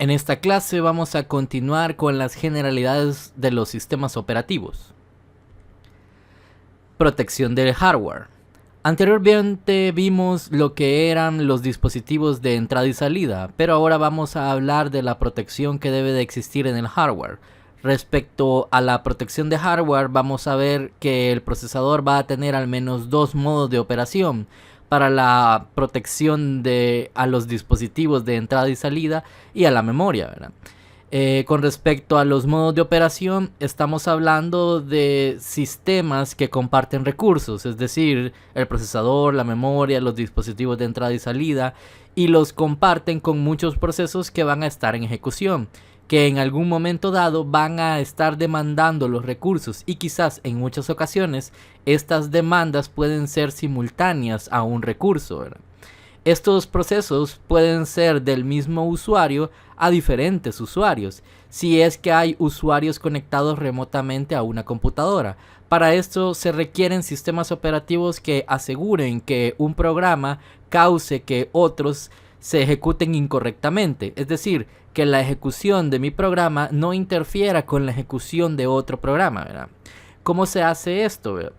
En esta clase vamos a continuar con las generalidades de los sistemas operativos. Protección del hardware. Anteriormente vimos lo que eran los dispositivos de entrada y salida, pero ahora vamos a hablar de la protección que debe de existir en el hardware. Respecto a la protección de hardware, vamos a ver que el procesador va a tener al menos dos modos de operación para la protección a los dispositivos de entrada y salida y a la memoria, ¿verdad? Con respecto a los modos de operación, estamos hablando de sistemas que comparten recursos, es decir, el procesador, la memoria, los dispositivos de entrada y salida, y los comparten con muchos procesos que van a estar en ejecución, que en algún momento dado van a estar demandando los recursos, y quizás en muchas ocasiones estas demandas pueden ser simultáneas a un recurso, ¿verdad? Estos procesos pueden ser del mismo usuario a diferentes usuarios, si es que hay usuarios conectados remotamente a una computadora. Para esto se requieren sistemas operativos que aseguren que un programa cause que otros se ejecuten incorrectamente, es decir, que la ejecución de mi programa no interfiera con la ejecución de otro programa, ¿verdad? ¿Cómo se hace esto, verdad?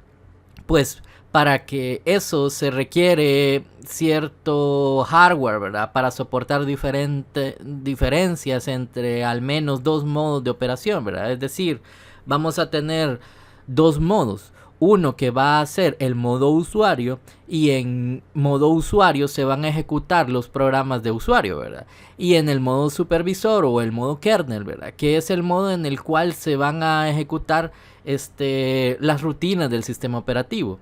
Pues para que eso se requiere cierto hardware, ¿verdad? Para soportar diferencias entre al menos dos modos de operación, ¿verdad? Es decir, vamos a tener dos modos. Uno que va a ser el modo usuario, y en modo usuario se van a ejecutar los programas de usuario, ¿verdad? Y en el modo supervisor o el modo kernel, ¿verdad? Que es el modo en el cual se van a ejecutar las rutinas del sistema operativo.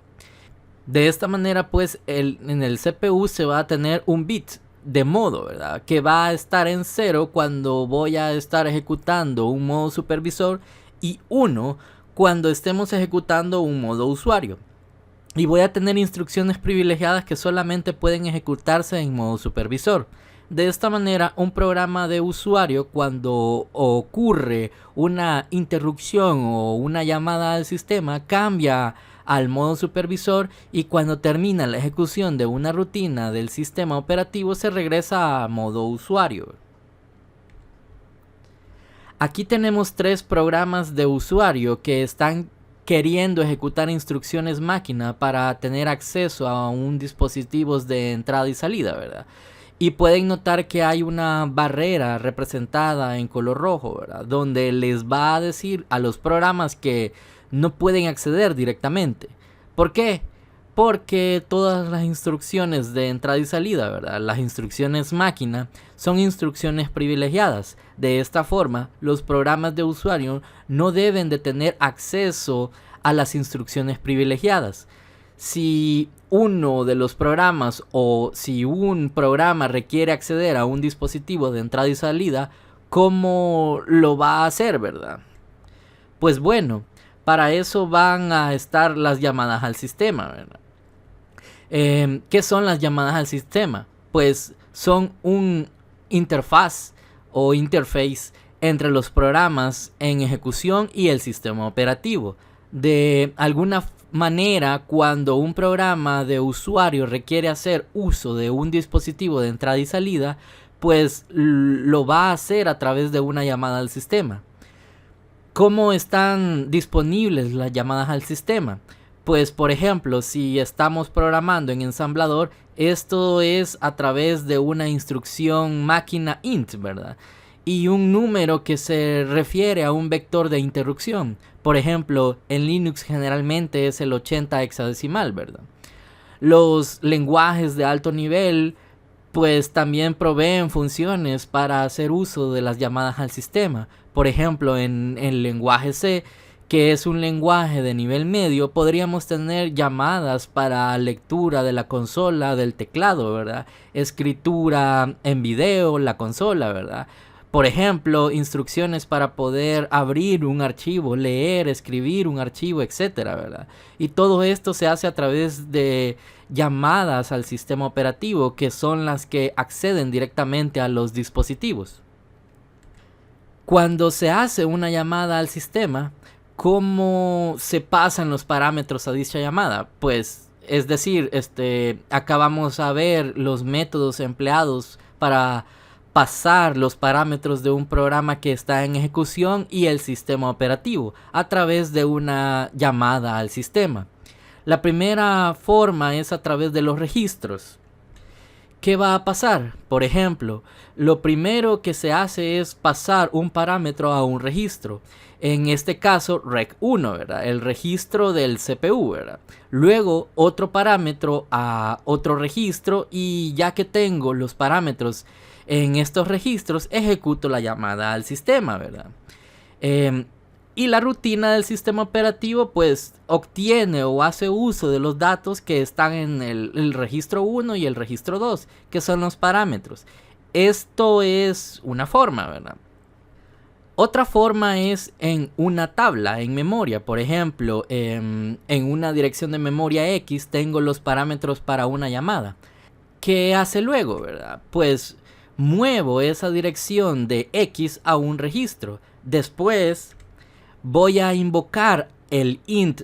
De esta manera, pues, en el CPU se va a tener un bit de modo, ¿verdad? Que va a estar en 0 cuando voy a estar ejecutando un modo supervisor y 1 cuando estemos ejecutando un modo usuario. Y voy a tener instrucciones privilegiadas que solamente pueden ejecutarse en modo supervisor. De esta manera, un programa de usuario, cuando ocurre una interrupción o una llamada al sistema, cambia al modo supervisor, y cuando termina la ejecución de una rutina del sistema operativo se regresa a modo usuario. Aquí tenemos tres programas de usuario que están queriendo ejecutar instrucciones máquina para tener acceso a un dispositivo de entrada y salida, ¿verdad? Y pueden notar que hay una barrera representada en color rojo, ¿verdad? Donde les va a decir a los programas que no pueden acceder directamente. ¿Por qué? Porque todas las instrucciones de entrada y salida, ¿verdad? Las instrucciones máquina son instrucciones privilegiadas. De esta forma, los programas de usuario no deben de tener acceso a las instrucciones privilegiadas. Si uno de los programas o si un programa requiere acceder a un dispositivo de entrada y salida, ¿cómo lo va a hacer, verdad? Pues bueno, para eso van a estar las llamadas al sistema, ¿verdad? ¿Qué son las llamadas al sistema? Pues son un interfaz o interface entre los programas en ejecución y el sistema operativo. De alguna manera, cuando un programa de usuario requiere hacer uso de un dispositivo de entrada y salida, pues lo va a hacer a través de una llamada al sistema. ¿Cómo están disponibles las llamadas al sistema? Pues, por ejemplo, si estamos programando en ensamblador, esto es a través de una instrucción máquina int, ¿verdad? Y un número que se refiere a un vector de interrupción. Por ejemplo, en Linux generalmente es el 80 hexadecimal, ¿verdad? Los lenguajes de alto nivel pues también proveen funciones para hacer uso de las llamadas al sistema. Por ejemplo, en el lenguaje C, que es un lenguaje de nivel medio, podríamos tener llamadas para lectura de la consola del teclado, ¿verdad? Escritura en video, la consola, ¿verdad? Por ejemplo, instrucciones para poder abrir un archivo, leer, escribir un archivo, etcétera, ¿verdad? Y todo esto se hace a través de llamadas al sistema operativo, que son las que acceden directamente a los dispositivos. Cuando se hace una llamada al sistema, ¿cómo se pasan los parámetros a dicha llamada? Pues, es decir, acá vamos a ver los métodos empleados para pasar los parámetros de un programa que está en ejecución y el sistema operativo a través de una llamada al sistema. La primera forma es a través de los registros. ¿Qué va a pasar? Por ejemplo, lo primero que se hace es pasar un parámetro a un registro. En este caso, rec1, ¿verdad? El registro del CPU, ¿verdad? Luego, otro parámetro a otro registro, y ya que tengo los parámetros en estos registros, ejecuto la llamada al sistema, ¿verdad? Y la rutina del sistema operativo pues obtiene o hace uso de los datos que están en el registro 1 y el registro 2, que son los parámetros. Esto es una forma, ¿verdad? Otra forma es en una tabla en memoria. Por ejemplo, en una dirección de memoria X tengo los parámetros para una llamada. ¿Qué hace luego, verdad? Pues muevo esa dirección de X a un registro. Después voy a invocar el int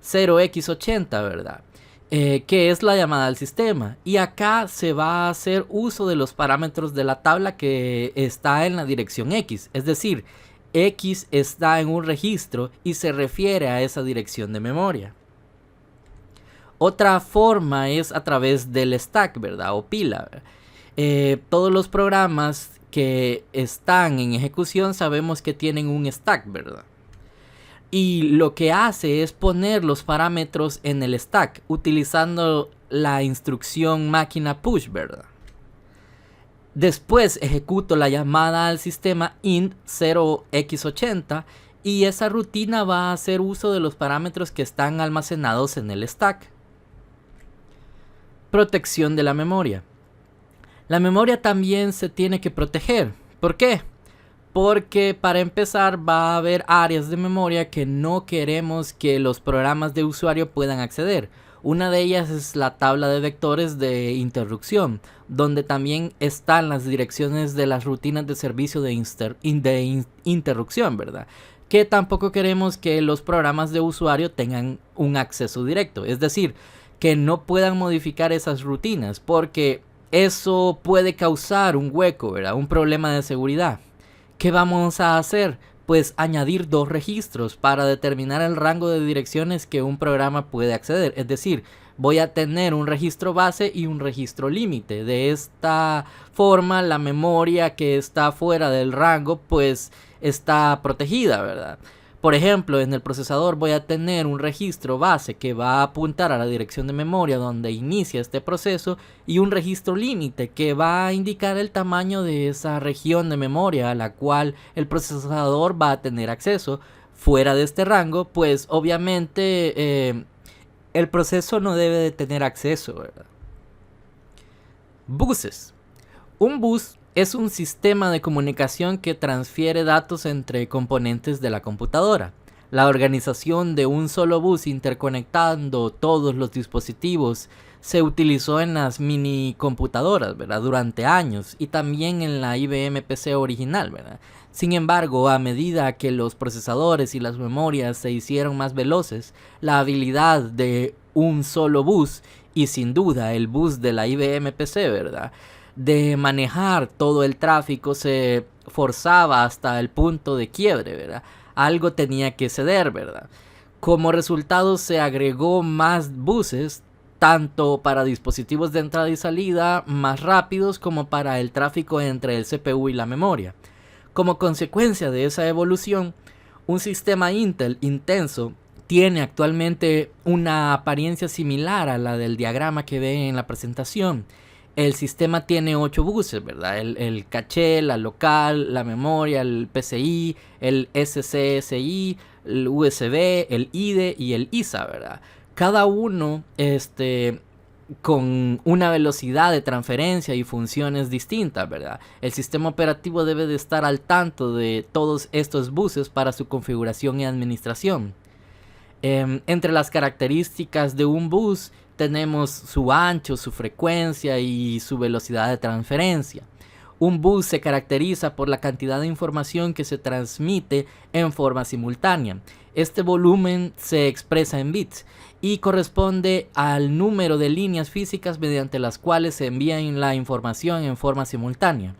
0x80, ¿verdad? Que es la llamada al sistema. Y acá se va a hacer uso de los parámetros de la tabla que está en la dirección X. Es decir, X está en un registro y se refiere a esa dirección de memoria. Otra forma es a través del stack, ¿verdad? O pila. Todos los programas que están en ejecución sabemos que tienen un stack, ¿verdad? Y lo que hace es poner los parámetros en el stack utilizando la instrucción máquina push, ¿verdad? Después ejecuto la llamada al sistema int 0x80 y esa rutina va a hacer uso de los parámetros que están almacenados en el stack. Protección de la memoria. La memoria también se tiene que proteger. ¿Por qué? Porque para empezar va a haber áreas de memoria que no queremos que los programas de usuario puedan acceder. Una de ellas es la tabla de vectores de interrupción, donde también están las direcciones de las rutinas de servicio de interrupción, ¿verdad? Que tampoco queremos que los programas de usuario tengan un acceso directo. Es decir, que no puedan modificar esas rutinas, porque eso puede causar un hueco, ¿verdad? Un problema de seguridad. ¿Qué vamos a hacer? Pues añadir dos registros para determinar el rango de direcciones que un programa puede acceder. Es decir, voy a tener un registro base y un registro límite. De esta forma, la memoria que está fuera del rango pues está protegida, ¿verdad? Por ejemplo, en el procesador voy a tener un registro base que va a apuntar a la dirección de memoria donde inicia este proceso y un registro límite que va a indicar el tamaño de esa región de memoria a la cual el procesador va a tener acceso. Fuera de este rango, pues obviamente el proceso no debe de tener acceso, ¿verdad? Buses. Un bus es un sistema de comunicación que transfiere datos entre componentes de la computadora. La organización de un solo bus interconectando todos los dispositivos se utilizó en las mini computadoras, ¿verdad? Durante años y también en la IBM PC original, ¿verdad? Sin embargo, a medida que los procesadores y las memorias se hicieron más veloces, la habilidad de un solo bus, y sin duda el bus de la IBM PC, ¿verdad?, de manejar todo el tráfico se forzaba hasta el punto de quiebre, ¿verdad? Algo tenía que ceder, ¿verdad? Como resultado se agregó más buses, tanto para dispositivos de entrada y salida más rápidos como para el tráfico entre el CPU y la memoria. Como consecuencia de esa evolución, un sistema Intel intenso tiene actualmente una apariencia similar a la del diagrama que ven en la presentación. El sistema tiene 8 buses, ¿verdad? El caché, la local, la memoria, el PCI, el SCSI, el USB, el IDE y el ISA, ¿verdad? Cada uno con una velocidad de transferencia y funciones distintas, ¿verdad? El sistema operativo debe de estar al tanto de todos estos buses para su configuración y administración. Entre las características de un bus tenemos su ancho, su frecuencia y su velocidad de transferencia. Un bus se caracteriza por la cantidad de información que se transmite en forma simultánea. Este volumen se expresa en bits y corresponde al número de líneas físicas mediante las cuales se envía la información en forma simultánea.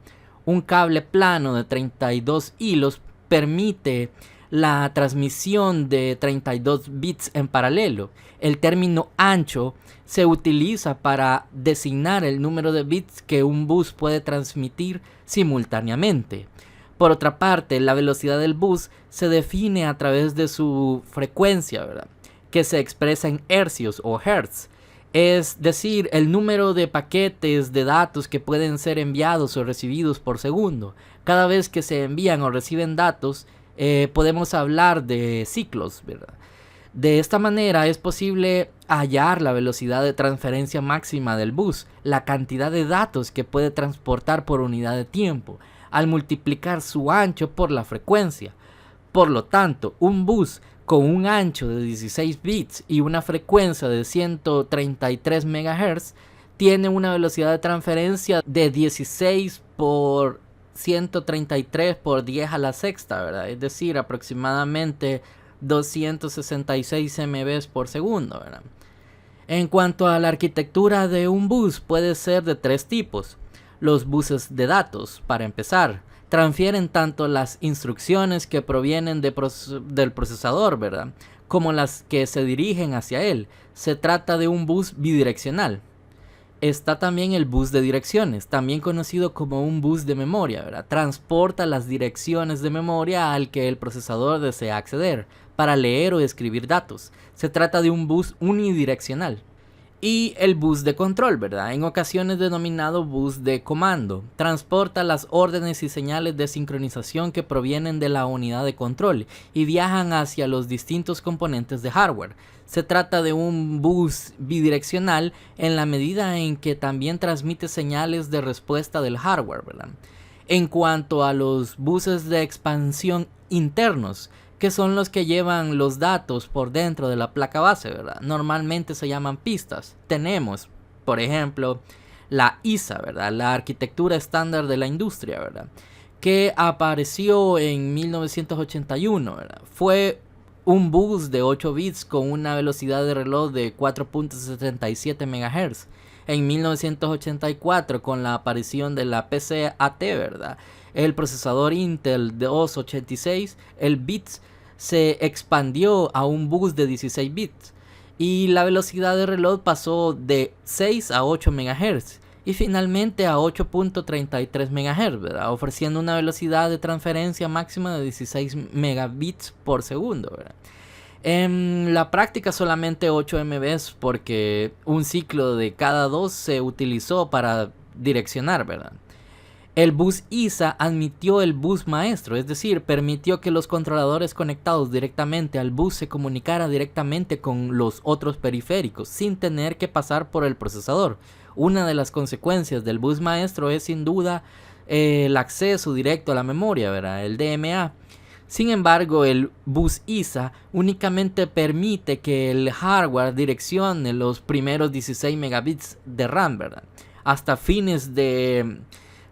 Un cable plano de 32 hilos permite la transmisión de 32 bits en paralelo. El término ancho se utiliza para designar el número de bits que un bus puede transmitir simultáneamente. Por otra parte, la velocidad del bus se define a través de su frecuencia, ¿verdad?, que se expresa en hercios o hertz, es decir, el número de paquetes de datos que pueden ser enviados o recibidos por segundo. Cada vez que se envían o reciben datos, podemos hablar de ciclos, ¿verdad? De esta manera es posible hallar la velocidad de transferencia máxima del bus, la cantidad de datos que puede transportar por unidad de tiempo, al multiplicar su ancho por la frecuencia. Por lo tanto, un bus con un ancho de 16 bits y una frecuencia de 133 MHz tiene una velocidad de transferencia de 16 por 133 por 10 a la sexta, ¿verdad? Es decir, aproximadamente 266 MB por segundo, ¿verdad? En cuanto a la arquitectura de un bus, puede ser de tres tipos. Los buses de datos, para empezar, transfieren tanto las instrucciones que provienen del procesador, ¿verdad?, como las que se dirigen hacia él. Se trata de un bus bidireccional. Está también el bus de direcciones, también conocido como un bus de memoria, ¿verdad? Transporta las direcciones de memoria al que el procesador desea acceder para leer o escribir datos. Se trata de un bus unidireccional. Y el bus de control, ¿verdad?, en ocasiones denominado bus de comando, transporta las órdenes y señales de sincronización que provienen de la unidad de control y viajan hacia los distintos componentes de hardware. Se trata de un bus bidireccional en la medida en que también transmite señales de respuesta del hardware, ¿verdad? En cuanto a los buses de expansión internos, que son los que llevan los datos por dentro de la placa base, ¿verdad? Normalmente se llaman pistas. Tenemos, por ejemplo, la ISA, ¿verdad?, la arquitectura estándar de la industria, ¿verdad?, que apareció en 1981, ¿verdad? Fue un bus de 8 bits con una velocidad de reloj de 4.77 MHz. En 1984, con la aparición de la PCAT, ¿verdad?, el procesador Intel 286, el bits se expandió a un bus de 16 bits y la velocidad de reloj pasó de 6 a 8 MHz y finalmente a 8.33 MHz, ¿verdad?, ofreciendo una velocidad de transferencia máxima de 16 megabits por segundo, ¿verdad? En la práctica solamente 8 MB porque un ciclo de cada 2 se utilizó para direccionar, ¿verdad? El bus ISA admitió el bus maestro, es decir, permitió que los controladores conectados directamente al bus se comunicaran directamente con los otros periféricos sin tener que pasar por el procesador. Una de las consecuencias del bus maestro es sin duda el acceso directo a la memoria, ¿verdad?, el DMA. Sin embargo, el bus ISA únicamente permite que el hardware direccione los primeros 16 megabits de RAM, ¿verdad? Hasta fines de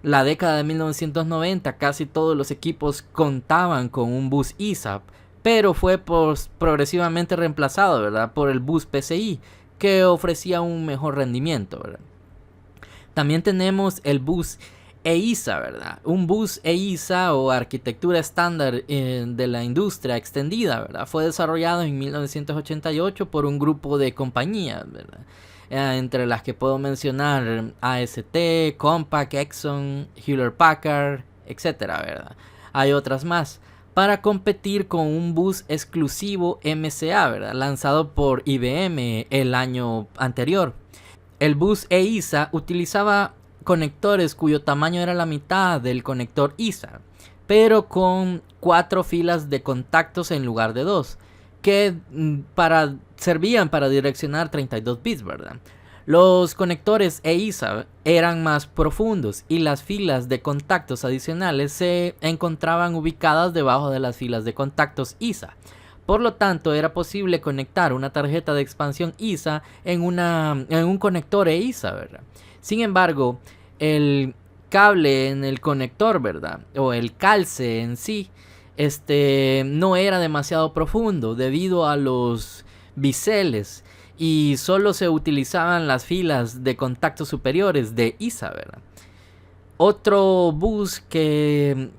la década de 1990 casi todos los equipos contaban con un bus ISA, pero fue progresivamente reemplazado, ¿verdad?, por el bus PCI, que ofrecía un mejor rendimiento, ¿verdad? También tenemos el bus EISA, ¿verdad? Un bus EISA o arquitectura estándar de la industria extendida, ¿verdad?, fue desarrollado en 1988 por un grupo de compañías, ¿verdad?, entre las que puedo mencionar AST, Compaq, Exxon, Hewlett Packard, etcétera, ¿verdad? Hay otras más, para competir con un bus exclusivo MCA, ¿verdad?, lanzado por IBM el año anterior. El bus EISA utilizaba conectores cuyo tamaño era la mitad del conector ISA, pero con 4 filas de contactos en lugar de 2, que servían para direccionar 32 bits, ¿verdad? Los conectores EISA eran más profundos y las filas de contactos adicionales se encontraban ubicadas debajo de las filas de contactos ISA. Por lo tanto, era posible conectar una tarjeta de expansión ISA en un conector EISA, ¿verdad? Sin embargo, el cable en el conector, ¿verdad?, o el calce en sí, no era demasiado profundo debido a los biseles y solo se utilizaban las filas de contactos superiores de ISA, ¿verdad? Otro bus que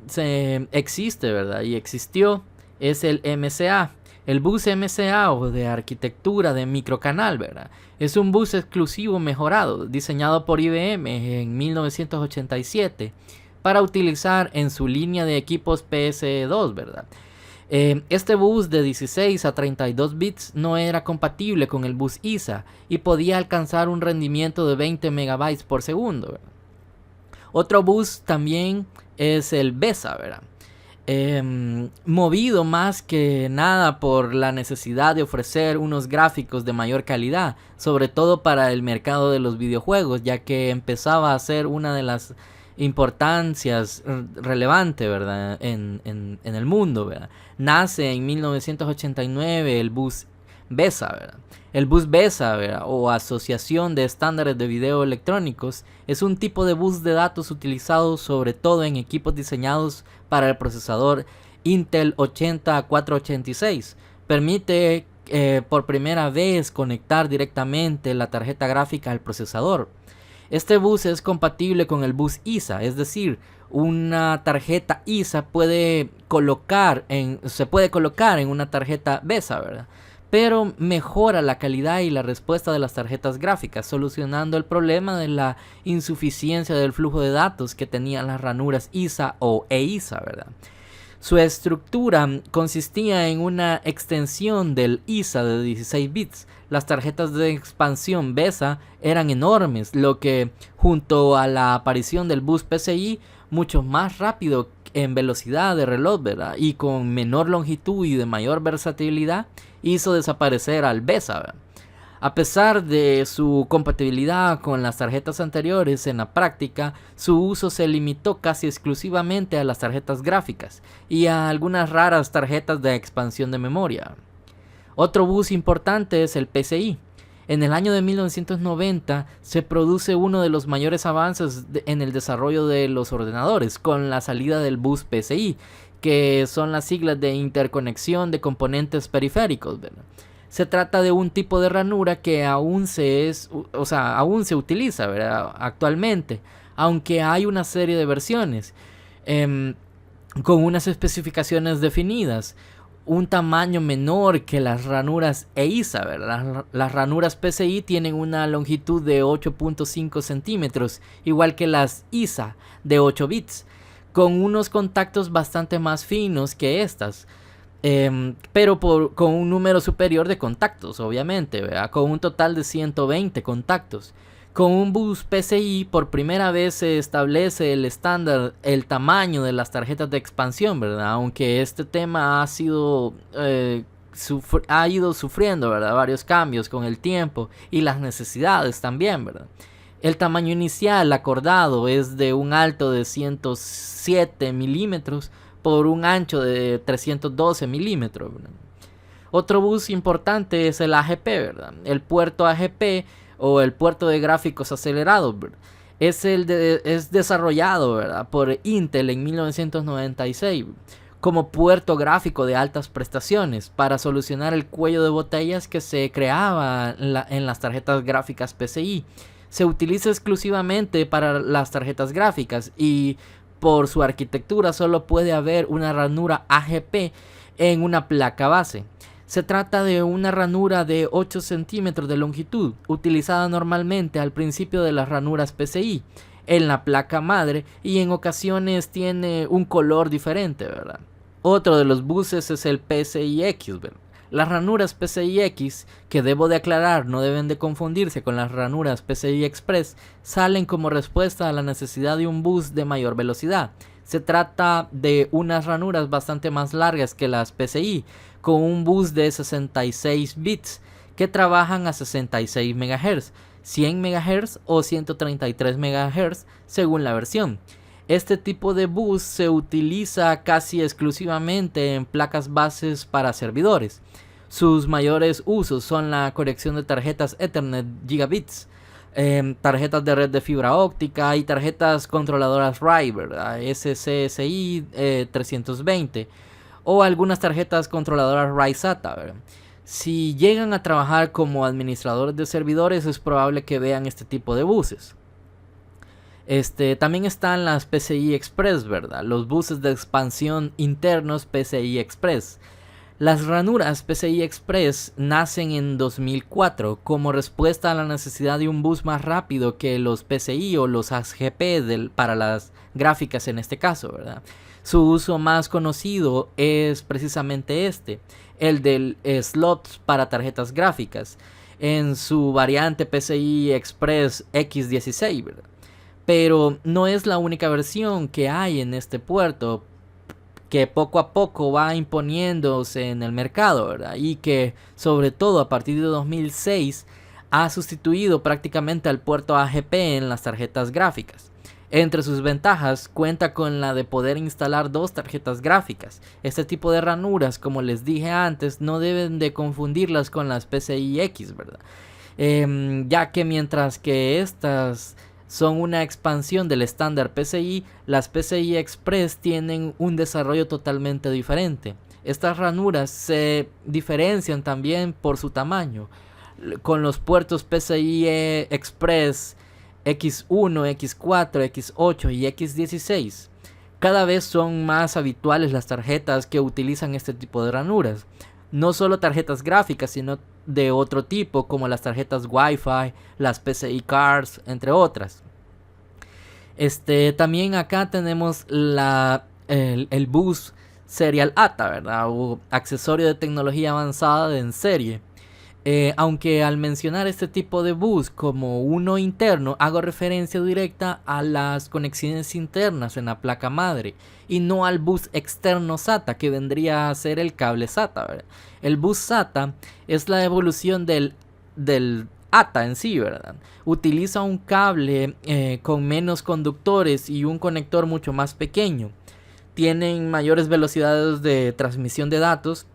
existe, ¿verdad? Y existió es el MCA. El bus MCA o de arquitectura de microcanal, ¿verdad? Es un bus exclusivo mejorado, diseñado por IBM en 1987 para utilizar en su línea de equipos PS2, ¿verdad? Este bus de 16 a 32 bits no era compatible con el bus ISA y podía alcanzar un rendimiento de 20 megabytes por segundo, ¿verdad? Otro bus también es el BESA, ¿verdad? Movido más que nada por la necesidad de ofrecer unos gráficos de mayor calidad, sobre todo para el mercado de los videojuegos, ya que empezaba a ser una de las importancias relevantes, ¿verdad? En el mundo, ¿verdad? Nace en 1989 el bus BESA, ¿verdad? El bus BESA, ¿verdad? O Asociación de Estándares de Video Electrónicos, es un tipo de bus de datos utilizado sobre todo en equipos diseñados para el procesador Intel 80486. Permite por primera vez conectar directamente la tarjeta gráfica al procesador. Este bus es compatible con el bus ISA, es decir, una tarjeta ISA se puede colocar en una tarjeta BESA, ¿verdad? Pero mejora la calidad y la respuesta de las tarjetas gráficas, solucionando el problema de la insuficiencia del flujo de datos que tenían las ranuras ISA o EISA, ¿verdad? Su estructura consistía en una extensión del ISA de 16 bits. Las tarjetas de expansión BESA eran enormes, lo que, junto a la aparición del bus PCI, mucho más rápido en velocidad de reloj, ¿verdad? Y con menor longitud y de mayor versatilidad, hizo desaparecer al BESA, ¿verdad? A pesar de su compatibilidad con las tarjetas anteriores, en la práctica su uso se limitó casi exclusivamente a las tarjetas gráficas y a algunas raras tarjetas de expansión de memoria. Otro bus importante es el PCI. En el año de 1990 se produce uno de los mayores avances en el desarrollo de los ordenadores con la salida del bus PCI, que son las siglas de interconexión de componentes periféricos, ¿verdad? Se trata de un tipo de ranura que aún se utiliza, ¿verdad? Actualmente, aunque hay una serie de versiones con unas especificaciones definidas, un tamaño menor que las ranuras EISA, ¿verdad? Las ranuras PCI tienen una longitud de 8.5 centímetros, igual que las ISA de 8 bits, con unos contactos bastante más finos que estas. Pero con un número superior de contactos, obviamente, ¿verdad? Con un total de 120 contactos. Con un bus PCI por primera vez se establece el estándar, el tamaño de las tarjetas de expansión, ¿verdad? Aunque este tema ha ido sufriendo, ¿verdad? Varios cambios con el tiempo y las necesidades también, ¿verdad? El tamaño inicial acordado es de un alto de 107 milímetros por un ancho de 312 milímetros. Otro bus importante es el AGP, ¿verdad? El puerto AGP o el puerto de gráficos acelerados, ¿verdad? Es desarrollado, ¿verdad?, por Intel en 1996 como puerto gráfico de altas prestaciones para solucionar el cuello de botellas que se creaba en las tarjetas gráficas PCI. Se utiliza exclusivamente para las tarjetas gráficas y por su arquitectura solo puede haber una ranura AGP en una placa base. Se trata de una ranura de 8 centímetros de longitud, utilizada normalmente al principio de las ranuras PCI en la placa madre y en ocasiones tiene un color diferente, ¿verdad? Otro de los buses es el PCI-X, ¿verdad? Las ranuras PCI-X, que debo de aclarar no deben de confundirse con las ranuras PCI Express, salen como respuesta a la necesidad de un bus de mayor velocidad. Se trata de unas ranuras bastante más largas que las PCI, con un bus de 66 bits que trabajan a 66 MHz, 100 MHz o 133 MHz según la versión. Este tipo de bus se utiliza casi exclusivamente en placas bases para servidores. Sus mayores usos son la conexión de tarjetas Ethernet gigabits, tarjetas de red de fibra óptica y tarjetas controladoras RAID, ¿verdad? SCSI 320 o algunas tarjetas controladoras RAID SATA, ¿verdad? Si llegan a trabajar como administradores de servidores es probable que vean este tipo de buses. También están las PCI Express, ¿verdad? Los buses de expansión internos PCI Express. Las ranuras PCI Express nacen en 2004 como respuesta a la necesidad de un bus más rápido que los PCI o los AGP para las gráficas en este caso, ¿verdad? Su uso más conocido es precisamente el del slots para tarjetas gráficas, en su variante PCI Express X16, ¿verdad? Pero no es la única versión que hay en este puerto, que poco a poco va imponiéndose en el mercado, ¿verdad? Y que sobre todo a partir de 2006 ha sustituido prácticamente al puerto AGP en las tarjetas gráficas. Entre sus ventajas cuenta con la de poder instalar dos tarjetas gráficas. Este tipo de ranuras, como les dije antes, no deben de confundirlas con las PCI X, ¿verdad? Ya que mientras que estas son una expansión del estándar PCI, las PCI Express tienen un desarrollo totalmente diferente. Estas ranuras se diferencian también por su tamaño, con los puertos PCI Express X1, X4, X8 y X16. Cada vez son más habituales las tarjetas que utilizan este tipo de ranuras. No solo tarjetas gráficas, sino de otro tipo, como las tarjetas Wi-Fi, las PCI Cards, entre otras. También acá tenemos el bus Serial ATA, ¿verdad? O accesorio de tecnología avanzada en serie. Aunque al mencionar este tipo de bus como uno interno, hago referencia directa a las conexiones internas en la placa madre y no al bus externo SATA, que vendría a ser el cable SATA, ¿verdad? El bus SATA es la evolución del ATA en sí, ¿verdad? Utiliza un cable con menos conductores y un conector mucho más pequeño. Tienen mayores velocidades de transmisión de datos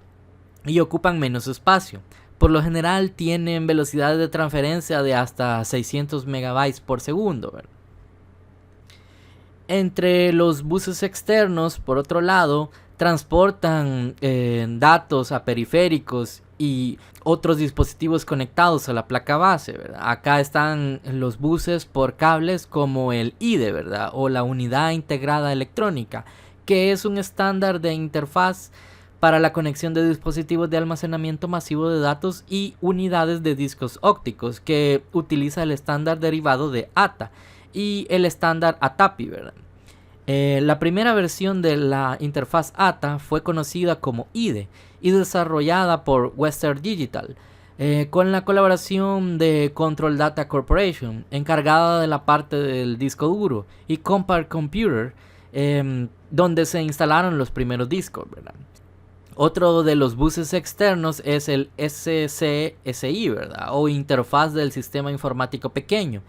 y ocupan menos espacio. Por lo general tienen velocidades de transferencia de hasta 600 megabytes por segundo, ¿verdad? Entre los buses externos, por otro lado, transportan datos a periféricos y otros dispositivos conectados a la placa base, ¿verdad? Acá están los buses por cables como el IDE, ¿verdad? O la unidad integrada electrónica, que es un estándar de interfaz para la conexión de dispositivos de almacenamiento masivo de datos y unidades de discos ópticos, que utiliza el estándar derivado de ATA y el estándar ATAPI, ¿verdad? La primera versión de la interfaz ATA fue conocida como IDE y desarrollada por Western Digital, con la colaboración de Control Data Corporation, encargada de la parte del disco duro, y Compaq Computer, donde se instalaron los primeros discos, ¿verdad? Otro de los buses externos es el SCSI, ¿verdad? O interfaz del sistema informático pequeño.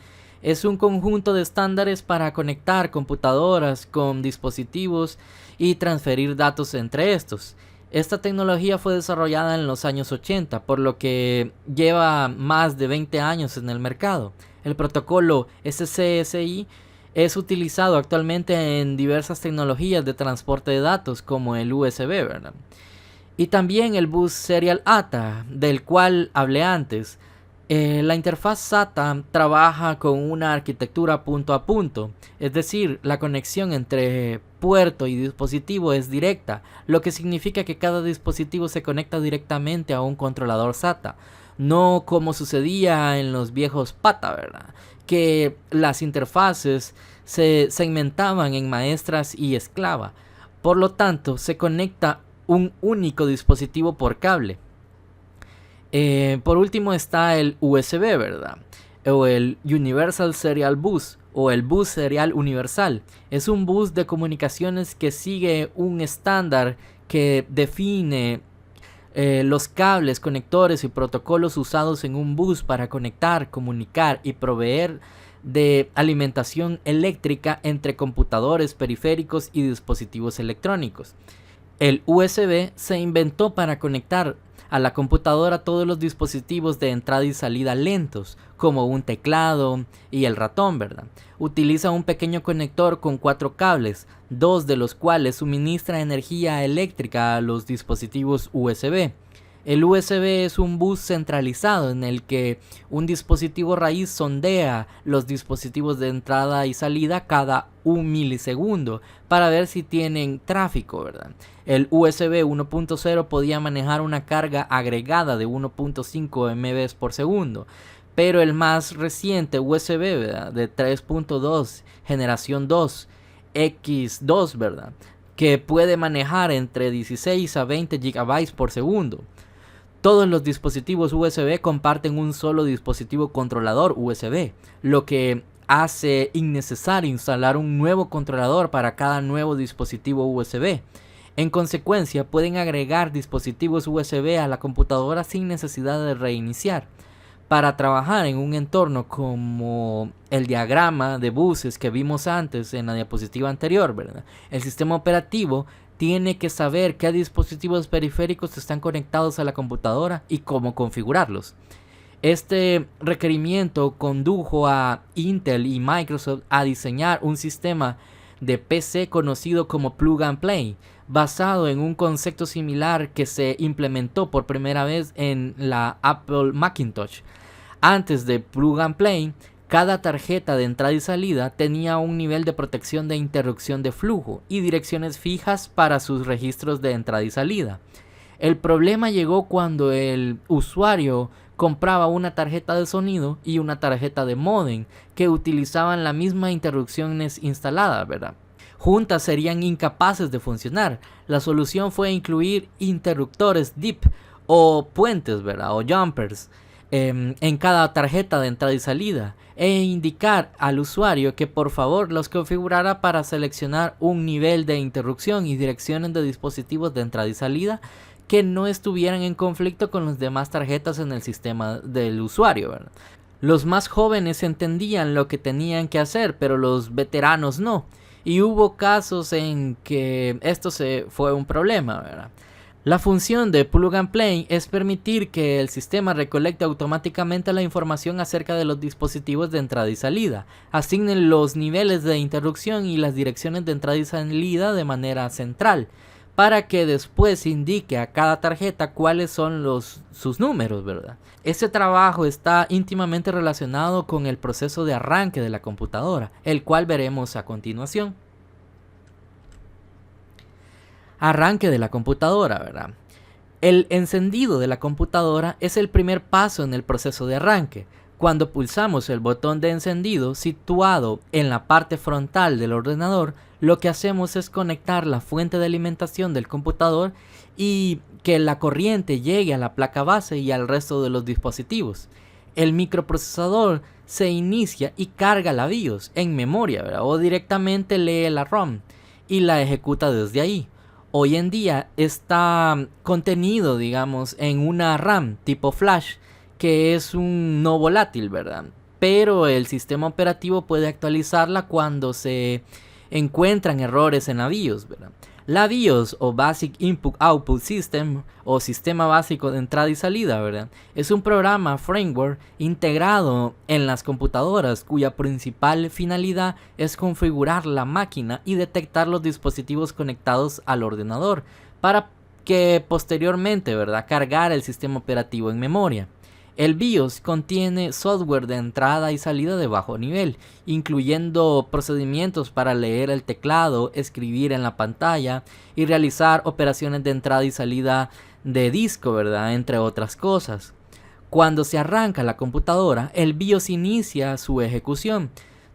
Es un conjunto de estándares para conectar computadoras con dispositivos y transferir datos entre estos. Esta tecnología fue desarrollada en los años 80, por lo que lleva más de 20 años en el mercado. El protocolo SCSI es utilizado actualmente en diversas tecnologías de transporte de datos como el USB, ¿verdad? Y también el bus Serial ATA, del cual hablé antes. La interfaz SATA trabaja con una arquitectura punto a punto, es decir, la conexión entre puerto y dispositivo es directa, lo que significa que cada dispositivo se conecta directamente a un controlador SATA, no como sucedía en los viejos PATA, ¿verdad? Que las interfaces se segmentaban en maestras y esclava. Por lo tanto, se conecta un único dispositivo por cable. Por último está el USB, ¿verdad? O el Universal Serial Bus, o el bus serial universal. Es un bus de comunicaciones que sigue un estándar que define los cables, conectores y protocolos usados en un bus para conectar, comunicar y proveer de alimentación eléctrica entre computadores, periféricos y dispositivos electrónicos. El USB se inventó para conectar a la computadora todos los dispositivos de entrada y salida lentos, como un teclado y el ratón, ¿verdad? Utiliza un pequeño conector con 4 cables, 2 de los cuales suministran energía eléctrica a los dispositivos USB. El USB es un bus centralizado en el que un dispositivo raíz sondea los dispositivos de entrada y salida cada 1 milisegundo para ver si tienen tráfico, ¿verdad? El USB 1.0 podía manejar una carga agregada de 1.5 MB por segundo, pero el más reciente USB, ¿verdad?, de 3.2 generación 2 X2, ¿verdad?, que puede manejar entre 16 a 20 GB por segundo. Todos los dispositivos USB comparten un solo dispositivo controlador USB, lo que hace innecesario instalar un nuevo controlador para cada nuevo dispositivo USB. En consecuencia, pueden agregar dispositivos USB a la computadora sin necesidad de reiniciar. Para trabajar en un entorno como el diagrama de buses que vimos antes en la diapositiva anterior, ¿verdad?, el sistema operativo tiene que saber qué dispositivos periféricos están conectados a la computadora y cómo configurarlos. Este requerimiento condujo a Intel y Microsoft a diseñar un sistema de PC conocido como Plug and Play, basado en un concepto similar que se implementó por primera vez en la Apple Macintosh. Antes de Plug and Play, cada tarjeta de entrada y salida tenía un nivel de protección de interrupción de flujo y direcciones fijas para sus registros de entrada y salida. El problema llegó cuando el usuario compraba una tarjeta de sonido y una tarjeta de módem que utilizaban la misma interrupciones instalada, ¿verdad? Juntas serían incapaces de funcionar. La solución fue incluir interruptores DIP o puentes, ¿verdad?, o jumpers en cada tarjeta de entrada y salida, e indicar al usuario que por favor los configurara para seleccionar un nivel de interrupción y direcciones de dispositivos de entrada y salida que no estuvieran en conflicto con las demás tarjetas en el sistema del usuario, ¿verdad? Los más jóvenes entendían lo que tenían que hacer, pero los veteranos no, y hubo casos en que esto fue un problema, ¿verdad? La función de Plug and Play es permitir que el sistema recolecte automáticamente la información acerca de los dispositivos de entrada y salida, asigne los niveles de interrupción y las direcciones de entrada y salida de manera central, para que después indique a cada tarjeta cuáles son sus números, ¿verdad? Este trabajo está íntimamente relacionado con el proceso de arranque de la computadora, el cual veremos a continuación. Arranque de la computadora, ¿verdad? El encendido de la computadora es el primer paso en el proceso de arranque. Cuando pulsamos el botón de encendido situado en la parte frontal del ordenador, lo que hacemos es conectar la fuente de alimentación del computador y que la corriente llegue a la placa base y al resto de los dispositivos. El microprocesador se inicia y carga la BIOS en memoria, ¿verdad?, o directamente lee la ROM y la ejecuta desde ahí. Hoy en día está contenido, digamos, en una RAM tipo flash, que es un no volátil, ¿verdad? Pero el sistema operativo puede actualizarla cuando se encuentran errores en la BIOS, ¿verdad? La BIOS o Basic Input Output System o sistema básico de entrada y salida, ¿verdad?, es un programa framework integrado en las computadoras cuya principal finalidad es configurar la máquina y detectar los dispositivos conectados al ordenador para que posteriormente, ¿verdad?, cargar el sistema operativo en memoria. El BIOS contiene software de entrada y salida de bajo nivel, incluyendo procedimientos para leer el teclado, escribir en la pantalla y realizar operaciones de entrada y salida de disco, ¿verdad?, entre otras cosas. Cuando se arranca la computadora, el BIOS inicia su ejecución,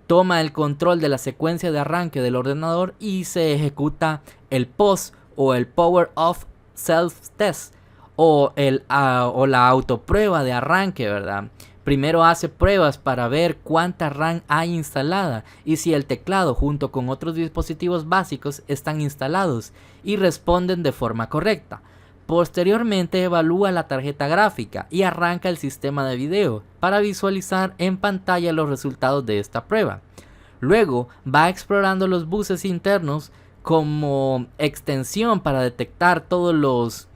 toma el control de la secuencia de arranque del ordenador y se ejecuta el POS o el Power Off Self Test, o la autoprueba de arranque, ¿verdad? Primero hace pruebas para ver cuánta RAM hay instalada y si el teclado junto con otros dispositivos básicos están instalados y responden de forma correcta. Posteriormente evalúa la tarjeta gráfica y arranca el sistema de video para visualizar en pantalla los resultados de esta prueba. Luego va explorando los buses internos como extensión para detectar todos los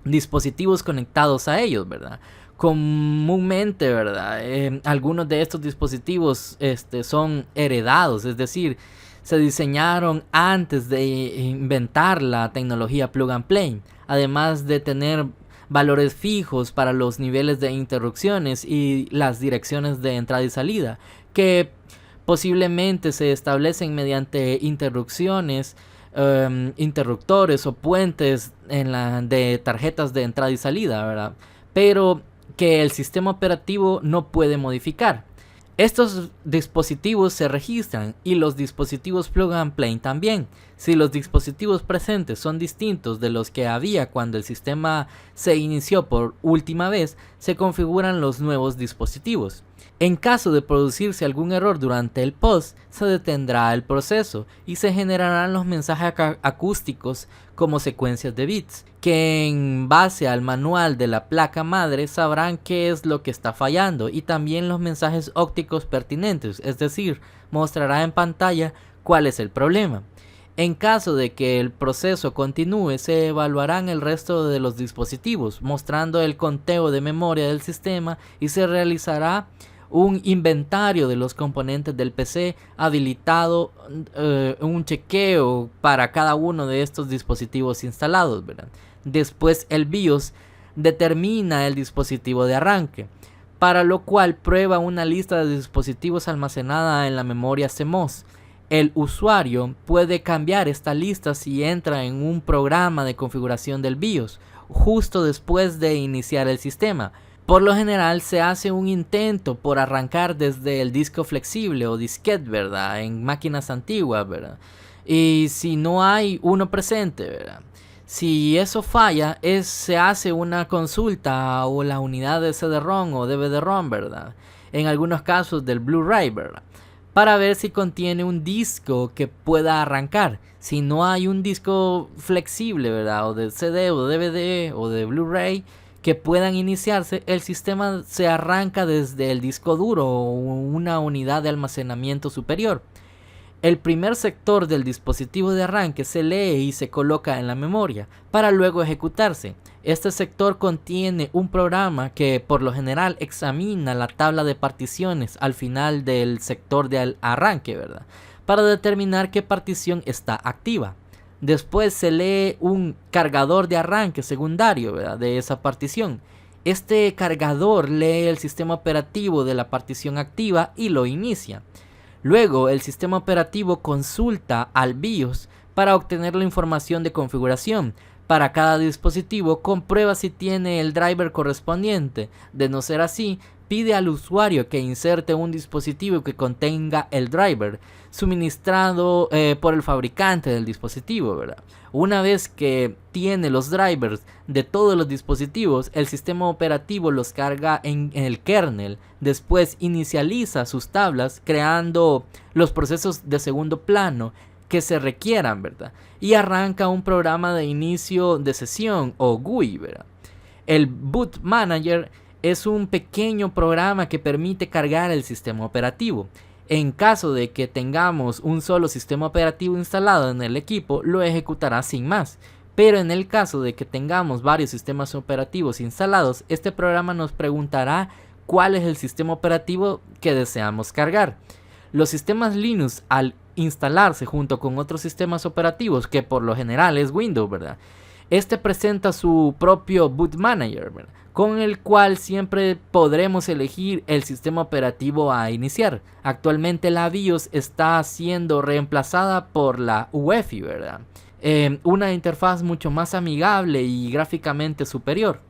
dispositivos conectados a ellos, ¿verdad? Comúnmente, ¿verdad?, algunos de estos dispositivos son heredados, es decir, se diseñaron antes de inventar la tecnología Plug and Play, además de tener valores fijos para los niveles de interrupciones y las direcciones de entrada y salida, que posiblemente se establecen mediante interrupciones, interruptores o puentes de tarjetas de entrada y salida, ¿verdad? Pero que el sistema operativo no puede modificar. Estos dispositivos se registran y los dispositivos plug and play también. Si los dispositivos presentes son distintos de los que había cuando el sistema se inició por última vez, se configuran los nuevos dispositivos. En caso de producirse algún error durante el post, se detendrá el proceso y se generarán los mensajes acústicos como secuencias de bits, que en base al manual de la placa madre sabrán qué es lo que está fallando, y también los mensajes ópticos pertinentes, es decir, mostrará en pantalla cuál es el problema. En caso de que el proceso continúe, se evaluarán el resto de los dispositivos, mostrando el conteo de memoria del sistema, y se realizará un inventario de los componentes del PC, habilitado un chequeo para cada uno de estos dispositivos instalados, ¿verdad? Después el BIOS determina el dispositivo de arranque, para lo cual prueba una lista de dispositivos almacenada en la memoria CMOS. El usuario puede cambiar esta lista si entra en un programa de configuración del BIOS justo después de iniciar el sistema. Por lo general se hace un intento por arrancar desde el disco flexible o disquete, ¿verdad? En máquinas antiguas, ¿verdad? Y si no hay uno presente, ¿verdad? Si eso falla, se hace una consulta o la unidad de CD-ROM o DVD-ROM, ¿verdad? En algunos casos del Blu-ray, ¿verdad? Para ver si contiene un disco que pueda arrancar. Si no hay un disco flexible, ¿verdad? O de CD o de DVD o de Blu-ray que puedan iniciarse, el sistema se arranca desde el disco duro o una unidad de almacenamiento superior. El primer sector del dispositivo de arranque se lee y se coloca en la memoria para luego ejecutarse. Este sector contiene un programa que por lo general examina la tabla de particiones al final del sector de arranque, ¿verdad? Para determinar qué partición está activa. Después se lee un cargador de arranque secundario, ¿verdad?, de esa partición. Este cargador lee el sistema operativo de la partición activa y lo inicia. Luego el sistema operativo consulta al BIOS para obtener la información de configuración. Para cada dispositivo comprueba si tiene el driver correspondiente. De no ser así, pide al usuario que inserte un dispositivo que contenga el driver suministrado por el fabricante del dispositivo, ¿verdad? Una vez que tiene los drivers de todos los dispositivos, el sistema operativo los carga en el kernel. Después inicializa sus tablas creando los procesos de segundo plano que se requieran, ¿verdad? Y arranca un programa de inicio de sesión o GUI, ¿verdad? El Boot Manager es un pequeño programa que permite cargar el sistema operativo. En caso de que tengamos un solo sistema operativo instalado en el equipo, lo ejecutará sin más. Pero en el caso de que tengamos varios sistemas operativos instalados, este programa nos preguntará cuál es el sistema operativo que deseamos cargar. Los sistemas Linux, al instalarse junto con otros sistemas operativos, que por lo general es Windows, ¿verdad? Este presenta su propio Boot Manager, ¿verdad?, con el cual siempre podremos elegir el sistema operativo a iniciar. Actualmente la BIOS está siendo reemplazada por la UEFI, ¿verdad? Una interfaz mucho más amigable y gráficamente superior.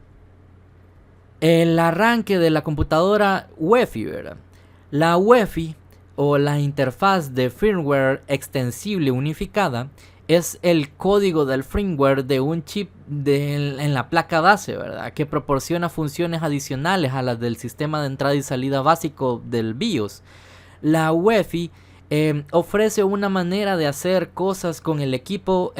El arranque de la computadora UEFI, ¿verdad? La UEFI, o la interfaz de firmware extensible unificada, es el código del firmware de un chip en la placa base, ¿verdad?, que proporciona funciones adicionales a las del sistema de entrada y salida básico del BIOS. La UEFI ofrece una manera de hacer cosas con el equipo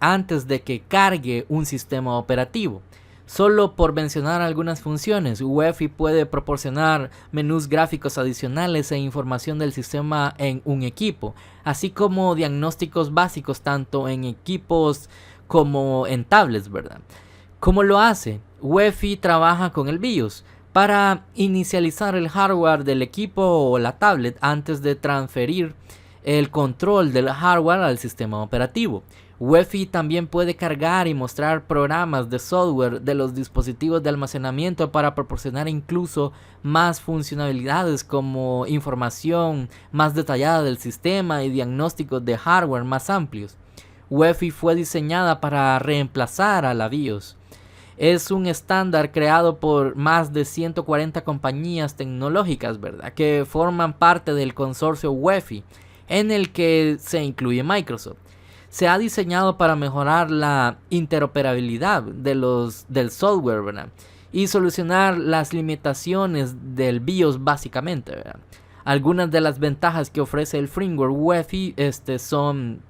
antes de que cargue un sistema operativo. Solo por mencionar algunas funciones, UEFI puede proporcionar menús gráficos adicionales e información del sistema en un equipo, así como diagnósticos básicos tanto en equipos como en tablets, ¿verdad? ¿Cómo lo hace? UEFI trabaja con el BIOS para inicializar el hardware del equipo o la tablet antes de transferir el control del hardware al sistema operativo. UEFI también puede cargar y mostrar programas de software de los dispositivos de almacenamiento para proporcionar incluso más funcionalidades como información más detallada del sistema y diagnósticos de hardware más amplios. UEFI fue diseñada para reemplazar a la BIOS. Es un estándar creado por más de 140 compañías tecnológicas, ¿verdad?, que forman parte del consorcio UEFI, en el que se incluye Microsoft. Se ha diseñado para mejorar la interoperabilidad del software, ¿verdad?, y solucionar las limitaciones del BIOS básicamente, ¿verdad? Algunas de las ventajas que ofrece el firmware UEFI son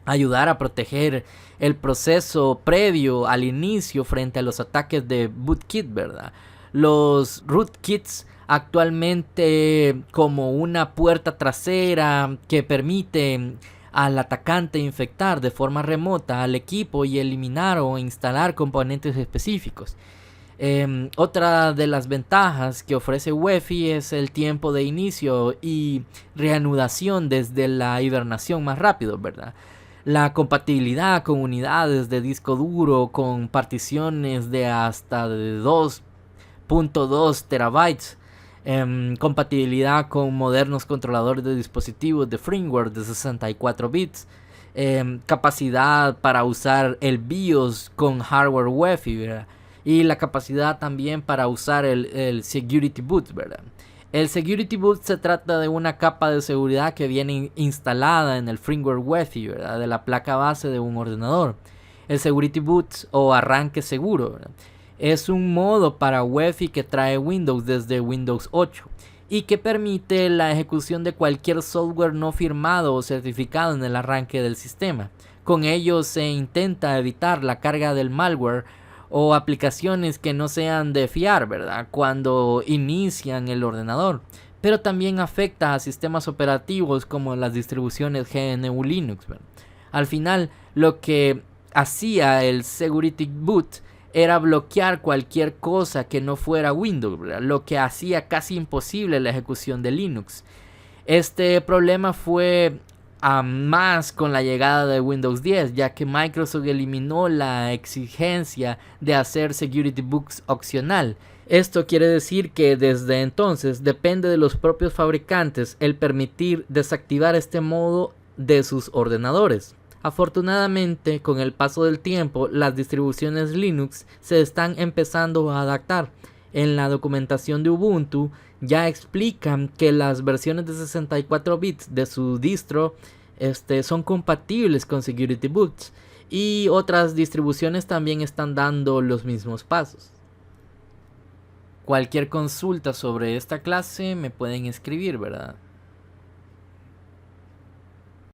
ayudar a proteger el proceso previo al inicio frente a los ataques de bootkit, ¿verdad? Los rootkits actualmente como una puerta trasera que permite al atacante infectar de forma remota al equipo y eliminar o instalar componentes específicos. Otra de las ventajas que ofrece UEFI es el tiempo de inicio y reanudación desde la hibernación más rápido, ¿verdad? La compatibilidad con unidades de disco duro con particiones de hasta de 2.2 terabytes. Compatibilidad con modernos controladores de dispositivos de firmware de 64 bits. Capacidad para usar el BIOS con hardware UEFI, ¿verdad? Y la capacidad también para usar el Security Boot, ¿verdad? El Security Boot se trata de una capa de seguridad que viene instalada en el firmware UEFI, ¿verdad?, de la placa base de un ordenador. El Security Boot o arranque seguro, ¿verdad?, es un modo para UEFI que trae Windows desde Windows 8 y que permite la ejecución de cualquier software no firmado o certificado en el arranque del sistema. Con ello se intenta evitar la carga del malware o aplicaciones que no sean de fiar, ¿verdad?, cuando inician el ordenador. Pero también afecta a sistemas operativos como las distribuciones GNU Linux, ¿verdad? Al final, lo que hacía el Security Boot era bloquear cualquier cosa que no fuera Windows, ¿verdad?, lo que hacía casi imposible la ejecución de Linux. Este problema fue a más con la llegada de Windows 10, ya que Microsoft eliminó la exigencia de hacer Security Boots opcional. Esto quiere decir que desde entonces depende de los propios fabricantes el permitir desactivar este modo de sus ordenadores. Afortunadamente, con el paso del tiempo, las distribuciones Linux se están empezando a adaptar. En la documentación de Ubuntu ya explican que las versiones de 64 bits de su distro son compatibles con Security Boots, y otras distribuciones también están dando los mismos pasos. Cualquier consulta sobre esta clase me pueden escribir, ¿verdad?